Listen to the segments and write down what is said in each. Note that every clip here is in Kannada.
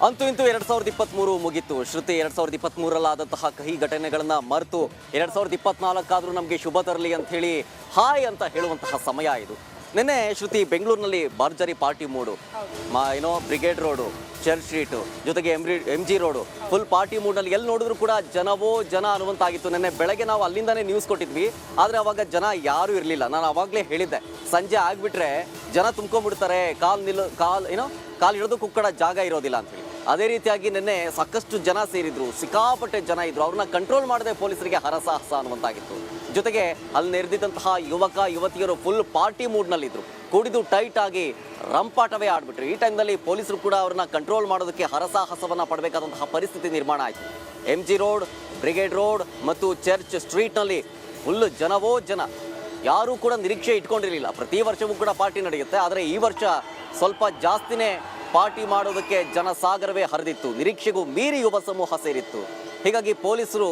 ಅಂತೂ ಇಂತೂ 2023 ಮುಗಿತು. ಶ್ರುತಿ 2023ರಲ್ಲಾದಂತಹ ಕಹಿ ಘಟನೆಗಳನ್ನ ಮರೆತು 2024 ಆದ್ರೂ ನಮಗೆ ಶುಭ ತರಲಿ ಅಂತ ಹೇಳಿ ಹಾಯ್ ಅಂತ ಹೇಳುವಂತಹ ಸಮಯ ಇದು. ನಿನ್ನೆ ಶ್ರುತಿ ಬೆಂಗಳೂರಿನಲ್ಲಿ ಭರ್ಜರಿ ಪಾರ್ಟಿ ಮೂಡು, ಬ್ರಿಗೇಡ್ ರೋಡು, ಚರ್ಚ್ ಸ್ಟ್ರೀಟು ಜೊತೆಗೆ MG ರೋಡು ಫುಲ್ ಪಾರ್ಟಿ ಮೂಡ್ನಲ್ಲಿ ಎಲ್ಲಿ ನೋಡಿದ್ರು ಕೂಡ ಜನವೋ ಜನ ಅನ್ನುವಂತಾಗಿತ್ತು. ನಿನ್ನೆ ಬೆಳಗ್ಗೆ ನಾವು ಅಲ್ಲಿಂದಾನೇ ನ್ಯೂಸ್ ಕೊಟ್ಟಿದ್ವಿ, ಆದರೆ ಅವಾಗ ಜನ ಯಾರೂ ಇರಲಿಲ್ಲ. ನಾನು ಅವಾಗಲೇ ಹೇಳಿದ್ದೆ, ಸಂಜೆ ಆಗಿಬಿಟ್ರೆ ಜನ ತುಂಬ್ಕೊಂಡ್ಬಿಡ್ತಾರೆ, ಕಾಲು ಹಿಡಿದು ಕುಕ್ಕಡ ಜಾಗ ಇರೋದಿಲ್ಲ ಅಂತೇಳಿ. ಅದೇ ರೀತಿಯಾಗಿ ನಿನ್ನೆ ಸಾಕಷ್ಟು ಜನ ಸೇರಿದ್ರು, ಸಿಕ್ಕಾಪಟ್ಟೆ ಜನ ಇದ್ರು. ಅವ್ರನ್ನ ಕಂಟ್ರೋಲ್ ಮಾಡದೆ ಪೊಲೀಸರಿಗೆ ಹರಸಾಹಸ ಅನ್ನುವಂತಾಗಿತ್ತು. ಜೊತೆಗೆ ಅಲ್ಲಿ ನೆರೆದಿದ್ದಂತಹ ಯುವಕ ಯುವತಿಯರು ಫುಲ್ ಪಾರ್ಟಿ ಮೂಡ್ನಲ್ಲಿದ್ದರು, ಕುಡಿದು ಟೈಟ್ ಆಗಿ ರಂಪಾಟವೇ ಆಡ್ಬಿಟ್ರು. ಈ ಟೈಮ್ನಲ್ಲಿ ಪೊಲೀಸರು ಕೂಡ ಅವ್ರನ್ನ ಕಂಟ್ರೋಲ್ ಮಾಡೋದಕ್ಕೆ ಹರಸಾಹಸವನ್ನು ಪಡಬೇಕಾದಂತಹ ಪರಿಸ್ಥಿತಿ ನಿರ್ಮಾಣ ಆಯಿತು. MG ರೋಡ್, ಬ್ರಿಗೇಡ್ ರೋಡ್ ಮತ್ತು ಚರ್ಚ್ ಸ್ಟ್ರೀಟ್ನಲ್ಲಿ ಫುಲ್ ಜನವೋ ಜನ. ಯಾರೂ ಕೂಡ ನಿರೀಕ್ಷೆ ಇಟ್ಕೊಂಡಿರಲಿಲ್ಲ. ಪ್ರತಿ ವರ್ಷವೂ ಕೂಡ ಪಾರ್ಟಿ ನಡೆಯುತ್ತೆ, ಆದರೆ ಈ ವರ್ಷ ಸ್ವಲ್ಪ ಜಾಸ್ತಿನೇ ಪಾರ್ಟಿ ಮಾಡೋದಕ್ಕೆ ಜನಸಾಗರವೇ ಹರಿದಿತ್ತು. ನಿರೀಕ್ಷೆಗೂ ಮೀರಿ ಯುವ ಸಮೂಹ ಸೇರಿತ್ತು. ಹೀಗಾಗಿ ಪೊಲೀಸರು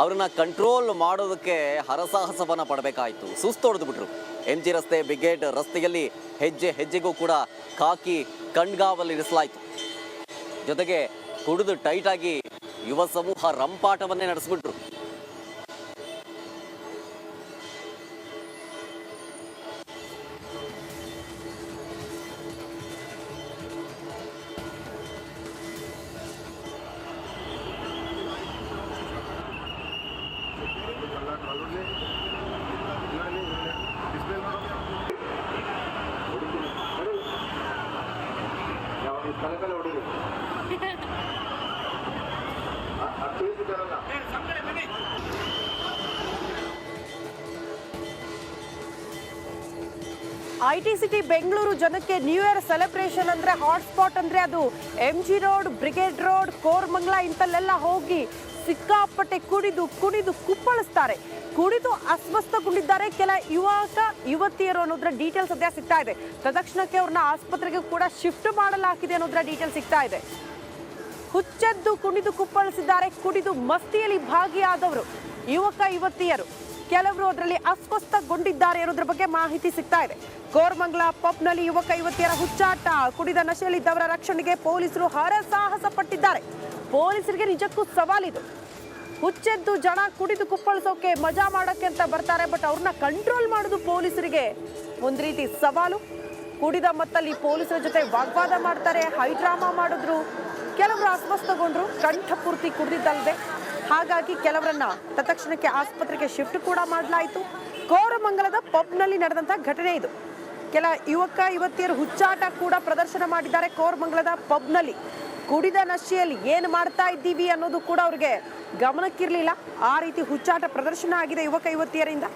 ಅವ್ರನ್ನ ಕಂಟ್ರೋಲ್ ಮಾಡೋದಕ್ಕೆ ಹರಸಾಹಸವನ್ನು ಪಡಬೇಕಾಯಿತು. ಸುಸ್ತು ಹೊಡೆದುಬಿಟ್ರು. MG ರಸ್ತೆ, ಬ್ರಿಗೇಡ್ ರಸ್ತೆಯಲ್ಲಿ ಹೆಜ್ಜೆ ಹೆಜ್ಜೆಗೂ ಕೂಡ ಖಾಕಿ ಕಣ್ಗಾವಲಿರಿಸಲಾಯಿತು. ಜೊತೆಗೆ ಕುಡಿದು ಟೈಟಾಗಿ ಯುವ ಸಮೂಹ ರಂಪಾಟವನ್ನೇ ನಡೆಸಿಬಿಟ್ರು. IT ಸಿಟಿ ಬೆಂಗಳೂರು ಜನಕ್ಕೆ ನ್ಯೂ ಇಯರ್ ಸೆಲೆಬ್ರೇಷನ್ ಅಂದ್ರೆ ಹಾಟ್ಸ್ಪಾಟ್ ಅಂದ್ರೆ ಅದು MG road, Brigade road, Koramangala ಇಂತಲ್ಲೆಲ್ಲ ಹೋಗಿ ಸಿಕ್ಕಾಪಟ್ಟೆ ಕುಡಿದು ಕುಪ್ಪಳಿಸ್ತಾರೆ. ಕುಡಿದು ಅಸ್ವಸ್ಥಗೊಂಡಿದ್ದಾರೆ ಕೆಲ ಯುವಕ ಯುವತಿಯರು ಅನ್ನೋದ್ರ ಡೀಟೇಲ್ಸ್ ಸದ್ಯ ಸಿಗ್ತಾ ಇದೆ. ತಕ್ಷಣಕ್ಕೆ ಅವ್ರನ್ನ ಆಸ್ಪತ್ರೆಗೆ ಕೂಡ ಶಿಫ್ಟ್ ಮಾಡಲಾಗಿದೆ ಅನ್ನೋದ್ರ ಡೀಟೇಲ್ಸ್ ಸಿಗ್ತಾ ಇದೆ. ಹುಚ್ಚೆದ್ದು ಕುಣಿದು ಕುಪ್ಪಳಿಸಿದ್ದಾರೆ. ಕುಡಿದು ಮಸ್ತಿಯಲ್ಲಿ ಭಾಗಿಯಾದವರು ಯುವಕ ಯುವತಿಯರು, ಕೆಲವರು ಅದರಲ್ಲಿ ಅಸ್ವಸ್ಥಗೊಂಡಿದ್ದಾರೆ ಅನ್ನೋದ್ರ ಬಗ್ಗೆ ಮಾಹಿತಿ ಸಿಗ್ತಾ ಇದೆ. ಕೋರಮಂಗಲ ಪಬ್ನಲ್ಲಿ ಯುವಕ ಯುವತಿಯರ ಹುಚ್ಚಾಟ, ಕುಡಿದ ನಶೆಯಲ್ಲಿದ್ದವರ ರಕ್ಷಣೆಗೆ ಪೊಲೀಸರು ಹರಸಾಹಸ ಪಟ್ಟಿದ್ದಾರೆ. ಪೊಲೀಸರಿಗೆ ನಿಜಕ್ಕೂ ಸವಾಲಿದು. ಹುಚ್ಚೆದ್ದು ಜನ ಕುಡಿದು ಕುಪ್ಪಳಿಸೋಕೆ ಮಜಾ ಮಾಡೋಕೆ ಅಂತ ಬರ್ತಾರೆ, ಬಟ್ ಅವ್ರನ್ನ ಕಂಟ್ರೋಲ್ ಮಾಡೋದು ಪೊಲೀಸರಿಗೆ ಒಂದು ರೀತಿ ಸವಾಲು. ಕುಡಿದ ಮತ್ತಲ್ಲಿ ಪೊಲೀಸರ ಜೊತೆ ವಾಗ್ವಾದ ಮಾಡ್ತಾರೆ, ಹೈಡ್ರಾಮಾ ಮಾಡಿದ್ರು. ಕೆಲವರು ಅಸ್ವಸ್ಥಗೊಂಡ್ರು, ಕಂಠ ಪೂರ್ತಿ ಕುಡಿದಿದ್ದಲ್ಲದೆ. ಹಾಗಾಗಿ ಕೆಲವರನ್ನ ತಕ್ಷಣಕ್ಕೆ ಆಸ್ಪತ್ರೆಗೆ ಶಿಫ್ಟ್ ಕೂಡ ಮಾಡಲಾಯಿತು. ಕೋರಮಂಗಲದ ಪಬ್ನಲ್ಲಿ ನಡೆದಂತಹ ಘಟನೆ ಇದು. ಕೆಲ ಯುವಕ ಯುವತಿಯರು ಹುಚ್ಚಾಟ ಕೂಡ ಪ್ರದರ್ಶನ ಮಾಡಿದ್ದಾರೆ ಕೋರಮಂಗಲದ ಪಬ್ನಲ್ಲಿ. ಕುಡಿದ ನಶೆಯಲ್ಲಿ ಏನು ಮಾಡ್ತಾ ಇದ್ದೀವಿ ಅನ್ನೋದು ಕೂಡ ಅವ್ರಿಗೆ ಗಮನಕ್ಕಿರಲಿಲ್ಲ. ಆ ರೀತಿ ಹುಚ್ಚಾಟ ಪ್ರದರ್ಶನ ಆಗಿದೆ ಯುವಕ ಯುವತಿಯರಿಂದ.